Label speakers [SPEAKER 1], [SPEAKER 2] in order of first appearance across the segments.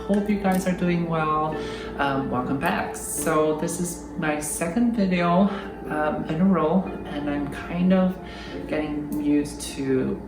[SPEAKER 1] hope you guys are doing well. Welcome back. So this is my second video in a row, and I'm kind of getting used to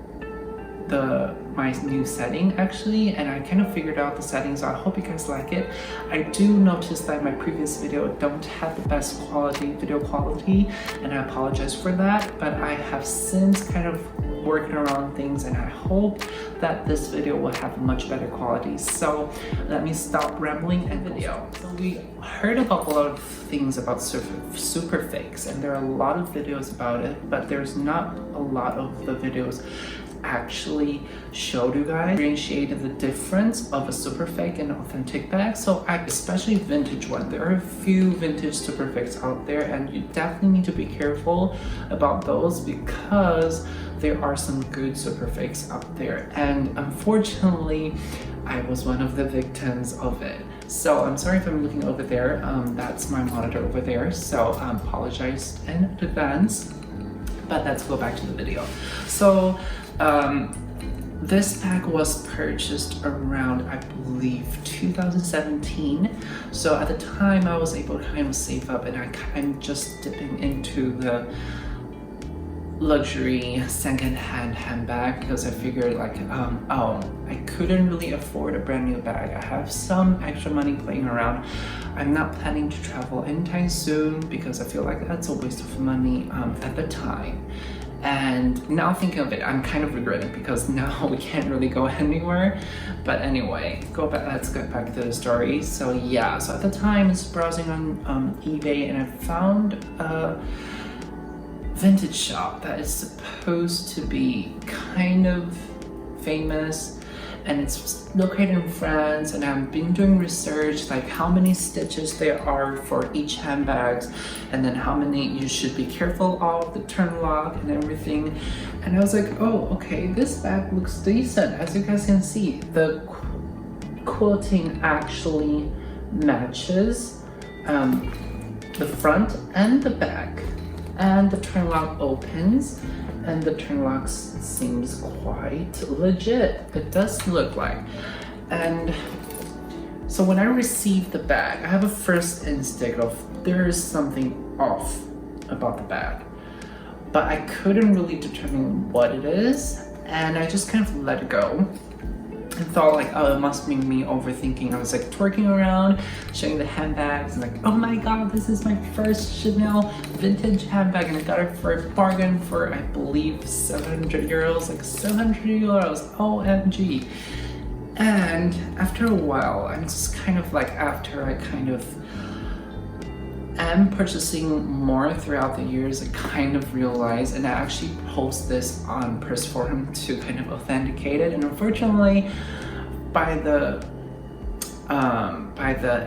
[SPEAKER 1] my new setting actually, and I kind of figured out the settings, so I hope you guys like it. I do notice that my previous video don't have the best video quality, and I apologize for that, but I have since kind of working around things, and I hope that this video will have much better quality. So let me stop rambling and video. So we heard about a lot of things about super fakes, and there are a lot of videos about it, but there's not a lot of the videos actually showed you guys differentiated the difference of a super fake and authentic bag. So especially vintage one, there are a few vintage super fakes out there, and you definitely need to be careful about those because there are some good super fakes out there, and unfortunately I was one of the victims of it. So I'm sorry if I'm looking over there, that's my monitor over there, so I apologize in advance. But let's go back to the video. So this bag was purchased around, I believe, 2017. So at the time I was able to kind of save up, and I'm just dipping into the luxury second-hand handbag because I figured like, oh, I couldn't really afford a brand new bag. I have some extra money playing around. I'm not planning to travel anytime soon because I feel like that's a waste of money at the time. And now thinking of it, I'm kind of regretting because now we can't really go anywhere. But anyway, let's get back to the story. So yeah, so at the time I was browsing on eBay, and I found a vintage shop that is supposed to be kind of famous, and it's located in France, and I've been doing research like how many stitches there are for each handbags, and then how many you should be careful of, the turn lock and everything. And I was like, oh, okay, this bag looks decent. As you guys can see, the quilting actually matches the front and the back, and the turn lock opens, and the turn lock seems quite legit. It does look like. And so when I received the bag, I have a first instinct of there is something off about the bag, but I couldn't really determine what it is, and I just kind of let it go and thought like, oh, it must be me overthinking. I was like twerking around, showing the handbags, and like, oh my god, this is my first Chanel vintage handbag, and I got it for a bargain for, I believe, 700 euros, like 700 euros, OMG. And after a while, I'm just kind of like, after I kind of am purchasing more throughout the years, I kind of realized, and I actually post this on Purse Forum to kind of authenticate it, and unfortunately by the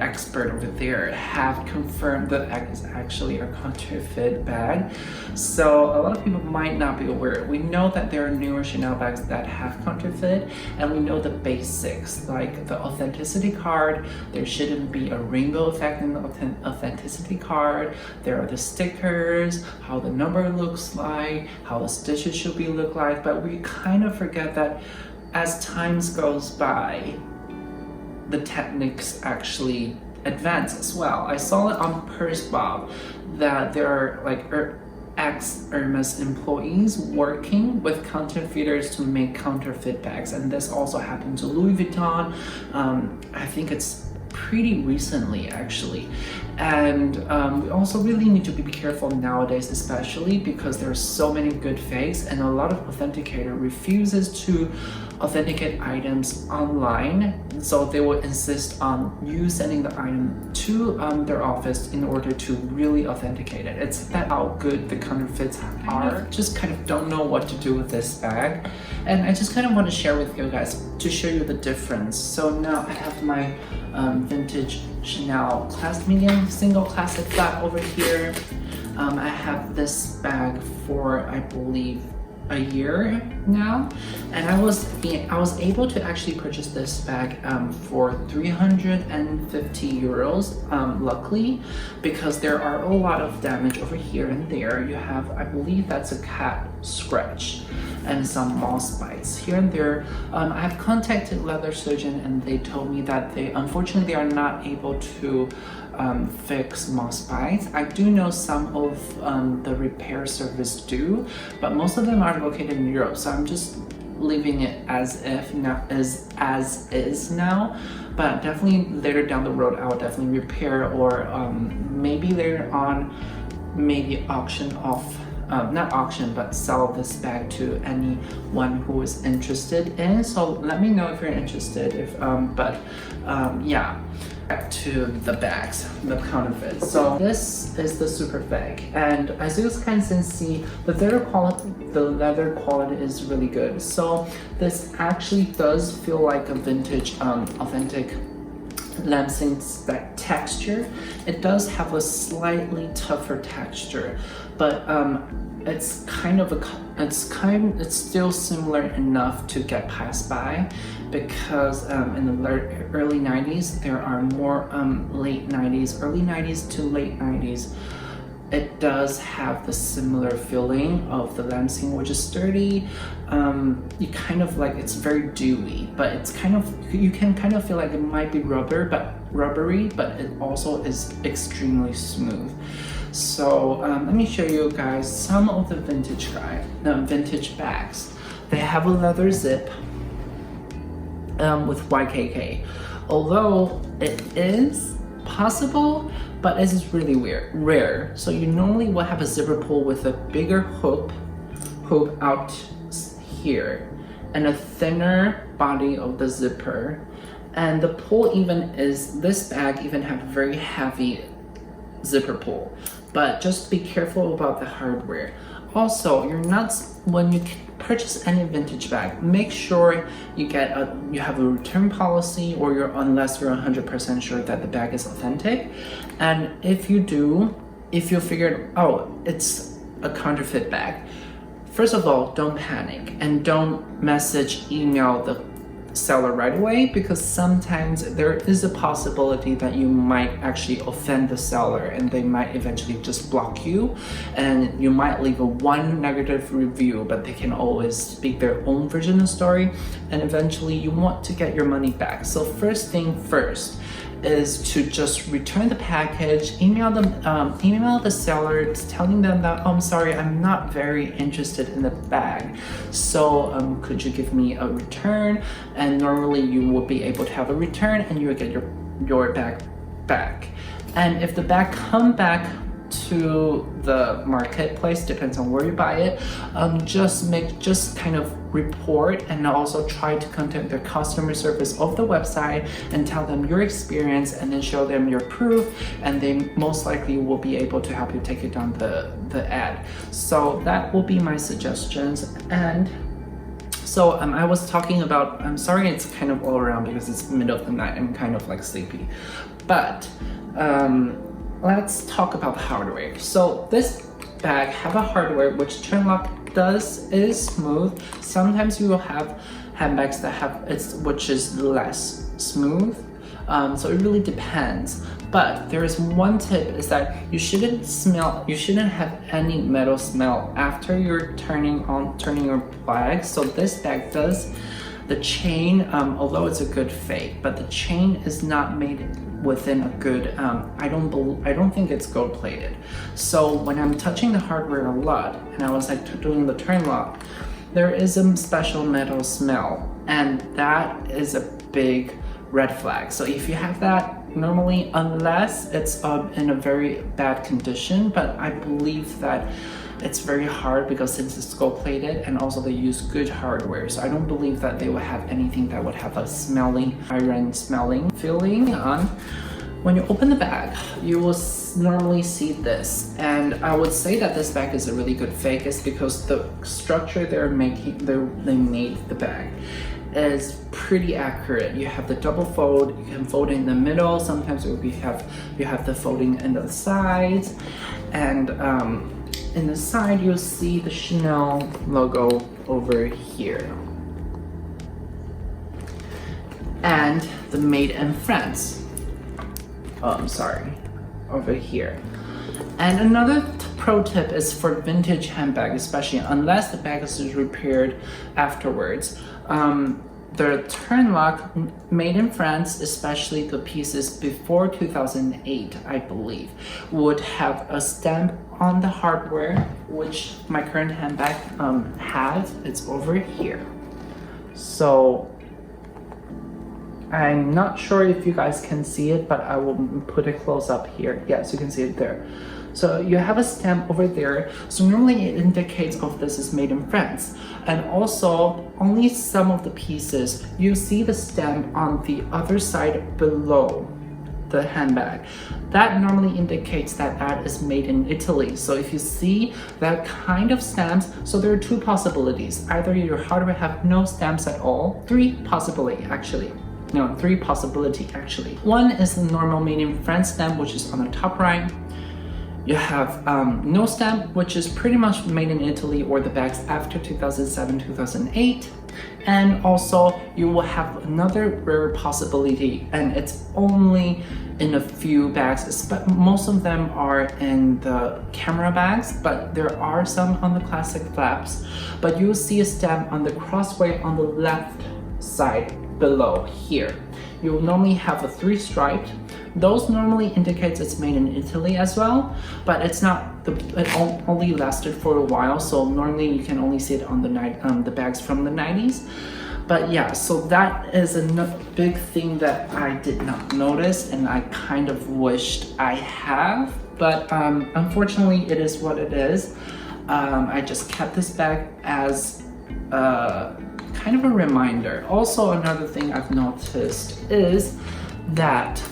[SPEAKER 1] expert over there have confirmed that it's actually a counterfeit bag. So a lot of people might not be aware. We know that there are newer Chanel bags that have counterfeit, and we know the basics like the authenticity card. There shouldn't be a rainbow effect in the authenticity card. There are the stickers, how the number looks like, how the stitches should be look like, but we kind of forget that as times goes by, the techniques actually advance as well. I saw it on Purse Bob that there are like ex-Hermes employees working with counterfeiters to make counterfeit bags, and this also happened to Louis Vuitton. I think it's pretty recently actually. And we also really need to be careful nowadays, especially because there are so many good fakes, and a lot of authenticator refuses to authenticate items online, so they will insist on you sending the item to their office in order to really authenticate it. It's that how good the counterfeits are. Just kind of don't know what to do with this bag, and I just kind of want to share with you guys to show you the difference. So now I have my vintage Chanel Class Medium single classic bag over here. I have this bag for, I believe, a year now, and I was able to actually purchase this bag for 350 euros, luckily, because there are a lot of damage over here and there. You have, I believe that's a cat scratch and some moss bites here and there. I've contacted leather surgeon and they told me that they unfortunately are not able to fix moss bites. I do know some of the repair service do, but most of them are located in Europe, so I'm just leaving it as if now as is now. But definitely later down the road I'll definitely repair, or maybe later on maybe auction off, not auction, but sell this bag to anyone who is interested in. So let me know if you're interested. If yeah, back to the bags, the counterfeit. So this is the super fake, and as you guys can see, the leather quality is really good. So this actually does feel like a vintage, authentic lambskin texture. It does have a slightly tougher texture, but it's still similar enough to get passed by, because in the early 90s there are more early 90s to late 90s, it does have the similar feeling of the lambskin, which is sturdy. You kind of like, it's very dewy, but it's kind of, you can kind of feel like it might be rubbery, but it also is extremely smooth. So let me show you guys some of the vintage bags. They have a leather zip with YKK. Although it is possible, but it is really rare. So you normally will have a zipper pull with a bigger hook out here and a thinner body of the zipper. And the pull this bag even have a very heavy zipper pull. But just be careful about the hardware. Also, when you purchase any vintage bag, make sure you have a return policy, or unless you're 100% sure that the bag is authentic. And if you figured, oh, it's a counterfeit bag, first of all, don't panic and don't email the seller right away, because sometimes there is a possibility that you might actually offend the seller and they might eventually just block you, and you might leave one negative review, but they can always speak their own version of the story, and eventually you want to get your money back. So first thing first is to just return the package, email the seller telling them that, oh, I'm sorry, I'm not very interested in the bag, so could you give me a return? And normally you will be able to have a return and you will get your bag back. And if the bag come back to the marketplace, depends on where you buy it, just kind of report, and also try to contact the customer service of the website and tell them your experience, and then show them your proof, and they most likely will be able to help you take it down the ad. So that will be my suggestions. And so I was talking about, I'm sorry it's kind of all around because it's middle of the night, I'm kind of like sleepy, but let's talk about the hardware. So this bag have a hardware which turn lock is smooth. Sometimes you will have handbags that which is less smooth. So it really depends. But there is one tip, is that you shouldn't have any metal smell after you're turning your bag. So this bag does, the chain, although it's a good fake, but the chain is not made within a good, I don't think it's gold plated. So when I'm touching the hardware a lot, and I was like doing the turn lock, there is a special metal smell, and that is a big red flag. So if you have that, normally, unless it's in a very bad condition, but I believe that it's very hard because since it's gold plated, and also they use good hardware, so I don't believe that they will have anything that would have a iron smelling feeling on. When you open the bag, you will normally see this, and I would say that this bag is a really good fake, is because the structure they made the bag is pretty accurate. You have the double fold, you can fold in the middle, sometimes you have the folding in the sides, and in the side, you'll see the Chanel logo over here. And the Made in France. Oh, I'm sorry. Over here. And another pro tip is for vintage handbag, especially unless the bag is repaired afterwards. The turn lock made in France, especially the pieces before 2008, I believe, would have a stamp on the hardware, which my current handbag has. It's over here. So I'm not sure if you guys can see it, but I will put it close up here. Yes, you can see it there. So you have a stamp over there. So normally it indicates, oh, this is made in France. And also only some of the pieces, you see the stamp on the other side below the handbag. That normally indicates that that is made in Italy. So if you see that kind of stamps, so there are two possibilities. Either your hardware have no stamps at all, three possibility actually. No, three possibility actually. One is the normal made in France stamp, which is on the top right. You have no stamp, which is pretty much made in Italy or the bags after 2007, 2008. And also you will have another rare possibility, and it's only in a few bags, but most of them are in the camera bags, but there are some on the classic flaps. But you'll see a stamp on the crossway on the left side below here. You'll normally have a 3 striped. Those normally indicates it's made in Italy as well, but it's not, it only lasted for a while, so normally you can only see it on the bags from the 90s. But yeah, so that is a big thing that I did not notice, and I kind of wished I have, but unfortunately it is what it is. I just kept this bag as kind of a reminder. Also, another thing I've noticed is that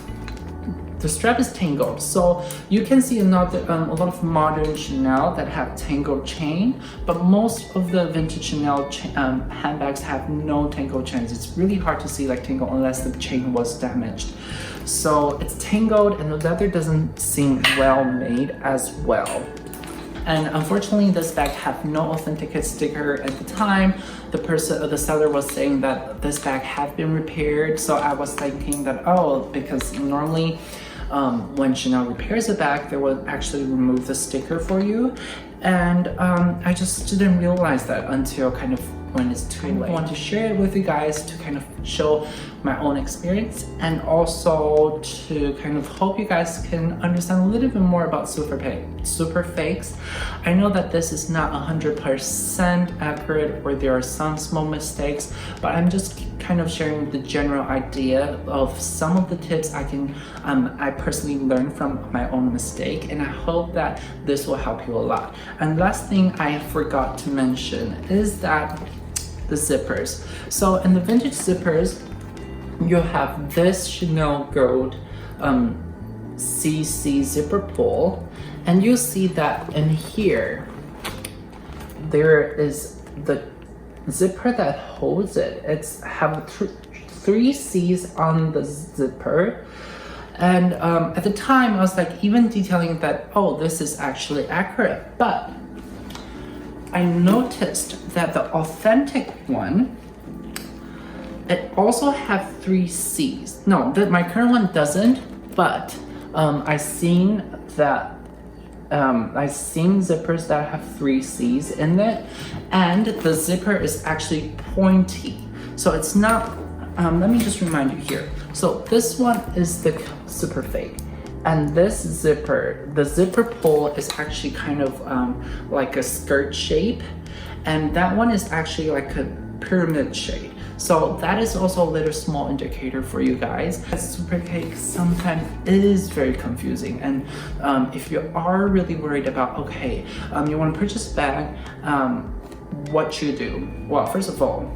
[SPEAKER 1] the strap is tangled. So you can see a lot of modern Chanel that have tangled chain, but most of the vintage Chanel handbags have no tangled chains. It's really hard to see like tangle unless the chain was damaged. So it's tangled, and the leather doesn't seem well made as well. And unfortunately, this bag had no authenticate sticker at the time. The seller was saying that this bag had been repaired. So I was thinking that, oh, because normally when Chanel repairs a bag, they will actually remove the sticker for you. And I just didn't realize that until kind of when it's too late. I want to share it with you guys to kind of show my own experience, and also to kind of hope you guys can understand a little bit more about super fakes. I know that this is not 100% accurate, or there are some small mistakes, but I'm just kind of sharing the general idea of some of the tips I personally learned from my own mistake, and I hope that this will help you a lot. And last thing I forgot to mention is that the zippers. So in the vintage zippers, you have this Chanel Gold CC zipper pull, and you see that in here there is the zipper that holds it. It's have three C's on the zipper. And at the time I was like even detailing that, oh, this is actually accurate, but I noticed that the authentic one, it also have 3 C's. No, my current one doesn't, but I've seen zippers that have 3 C's in it, and the zipper is actually pointy. So it's not, let me just remind you here. So this one is the super fake. And this zipper, the zipper pull is actually kind of like a skirt shape. And that one is actually like a pyramid shape. So that is also a little small indicator for you guys. Super fake sometimes is very confusing. And if you are really worried about, okay, you want to purchase a bag, what you do? Well, first of all,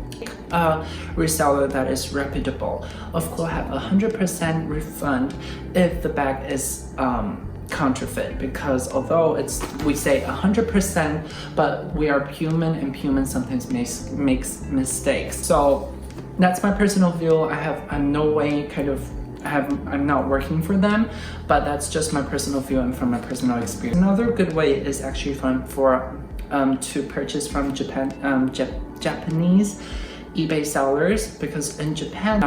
[SPEAKER 1] reseller that is reputable. Of course, have 100% refund if the bag is counterfeit, because although we say 100%, but we are human, and human sometimes makes mistakes. So that's my personal view. I'm no way kind of I'm not working for them, but that's just my personal view and from my personal experience. Another good way is actually to purchase from Japanese eBay sellers, because in Japan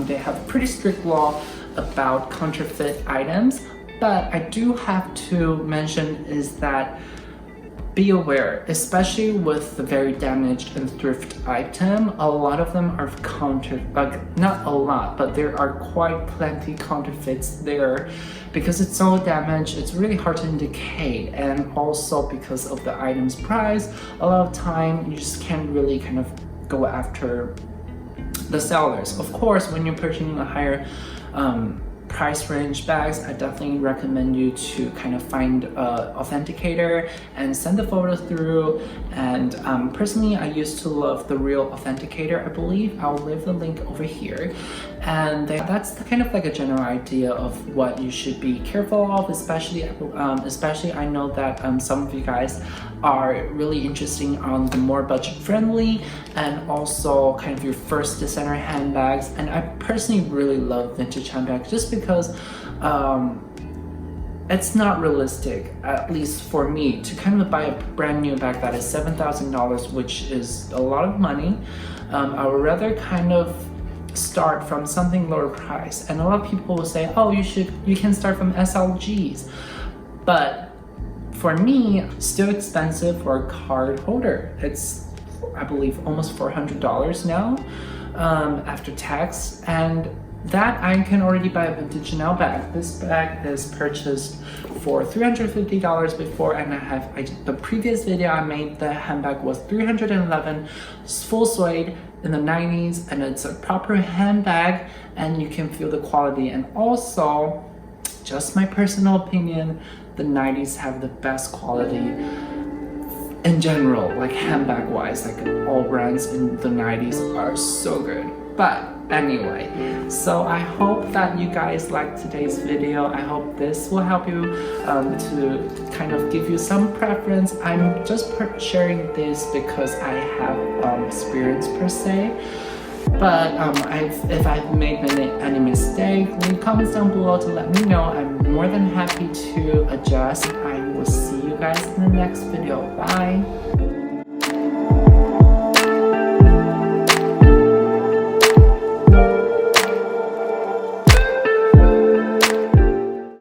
[SPEAKER 1] they have pretty strict law about counterfeit items. But I do have to mention is that be aware, especially with the very damaged and thrift item, a lot of them are not a lot, but there are quite plenty counterfeits there, because it's so damaged, it's really hard to indicate, and also because of the item's price, a lot of time you just can't really kind of go after the sellers. Of course, when you're purchasing a higher price range bags, I definitely recommend you to kind of find an authenticator and send the photo through. And personally, I used to love the Real Authenticator, I believe. I'll leave the link over here. And that's kind of like a general idea of what you should be careful of, especially I know that some of you guys are really interested on the more budget friendly and also kind of your first designer handbags. And I personally really love vintage handbags just because it's not realistic, at least for me, to kind of buy a brand new bag that is $7,000, which is a lot of money. I would rather kind of start from something lower price. And a lot of people will say, oh, you can start from SLGs. But for me, still expensive for a card holder. It's, I believe, almost $400 now after tax. And that I can already buy a vintage Chanel bag. This bag is purchased for $350 before, and the previous video I made, the handbag was $311, full suede in the 90s, and it's a proper handbag, and you can feel the quality. And also, just my personal opinion, the 90s have the best quality in general, like handbag wise, like all brands in the 90s are so good. But anyway, so I hope that you guys liked today's video. I hope this will help you to kind of give you some preference. I'm just sharing this because I have experience per se. But if I've made any mistake, leave comments down below to let me know. I'm more than happy to adjust. I will see you guys in the next video. Bye!